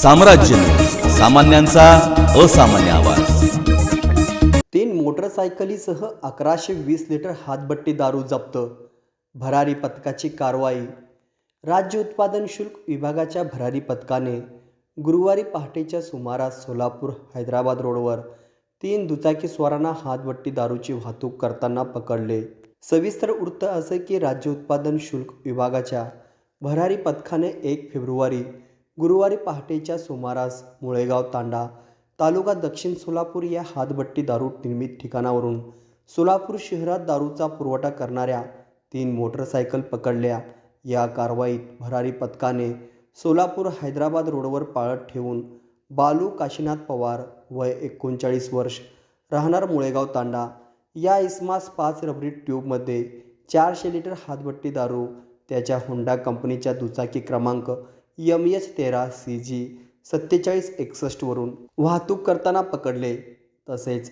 साम्राज्य, सामान्यांचा असामान्य आवाज। 3 मोटरसायकलीसह 1120 लिटर हातभट्टी दारू जप्त। भरारी पथकाची कारवाई। राज्य उत्पादन शुल्क विभागाच्या भरारी पथकाने गुरुवारी पहाटेच्या सुमारास सोलापूर हैदराबाद रोडवर 3 दुचाकीस्वारांना हातभट्टी दारूची वाहतूक करताना पकडले। सविस्तर वृत्त असे की राज्य उत्पादन शुल्क विभागाच्या भरारी पथकाने 1 फेब्रुवारी गुरुवारी पहाटेच्या सुमारास मुळेगाव तांडा तालुका दक्षिण सोलापूर या हातभट्टी दारू निर्मित ठिकाणावरून सोलापूर शहरात दारूचा पुरवठा करणाऱ्या 3 मोटरसायकल पकडल्या। या कारवाईत भरारी पथकाने सोलापूर हैदराबाद रोडवर पाळत ठेवून बालू काशीनाथ पवार वय 39 वर्ष राहणार मुळेगाव तांडा या इसमास 5 रबरी ट्यूबमध्ये 400 लिटर हातभट्टी दारू त्याच्या होंडा कंपनीच्या दुचाकी क्रमांक MH13 CG 4761 वरून वाहतूक करताना पकडले। तसेच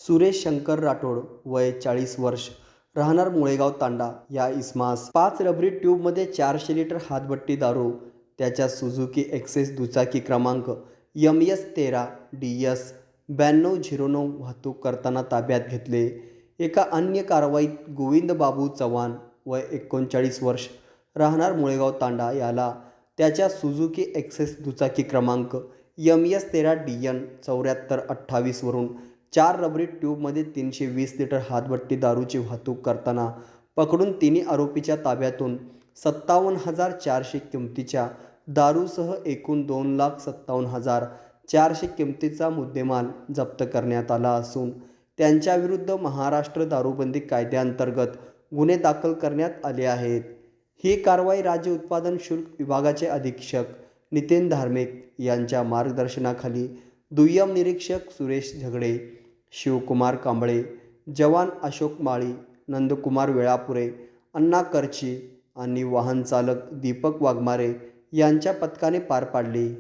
सुरेश शंकर राठोड वय 40 वर्ष राहणार मुळेगाव तांडा या इसमास 5 रबरी ट्यूबमध्ये 400 लिटर हातभट्टी दारू त्याच्या सुझुकी एक्सेस दुचाकी क्रमांक MH13 DS 9209 वाहतूक करताना ताब्यात घेतले। एका अन्य कारवाईत गोविंद बाबू चव्हाण वय 39 वर्ष राहणार मुळेगाव तांडा याला त्याच्या सुझुकी एक्सेस दुचाकी क्रमांक MH13 DN 7428 वरून 4 रबरी ट्यूबमध्ये 320 लिटर हातभट्टी दारूची वाहतूक करताना पकडून तिन्ही आरोपीच्या ताब्यातून 57,400 किमतीच्या दारूसह एकूण 2,57,400 किमतीचा मुद्देमाल जप्त करण्यात आला असून त्यांच्याविरुद्ध महाराष्ट्र दारूबंदी कायद्याअंतर्गत गुन्हे दाखल करण्यात आले आहेत। ही कारवाई राज्य उत्पादन शुल्क विभागाचे अधीक्षक नितीन धार्मिक यांच्या मार्गदर्शनाखाली दुय्यम निरीक्षक सुरेश झगडे, शिवकुमार कांबळे, जवान अशोक माळी, नंदकुमार वेळापुरे, अण्णा करची आणि वाहन चालक दीपक वाघमारे यांच्या पथकाने पार पाडली।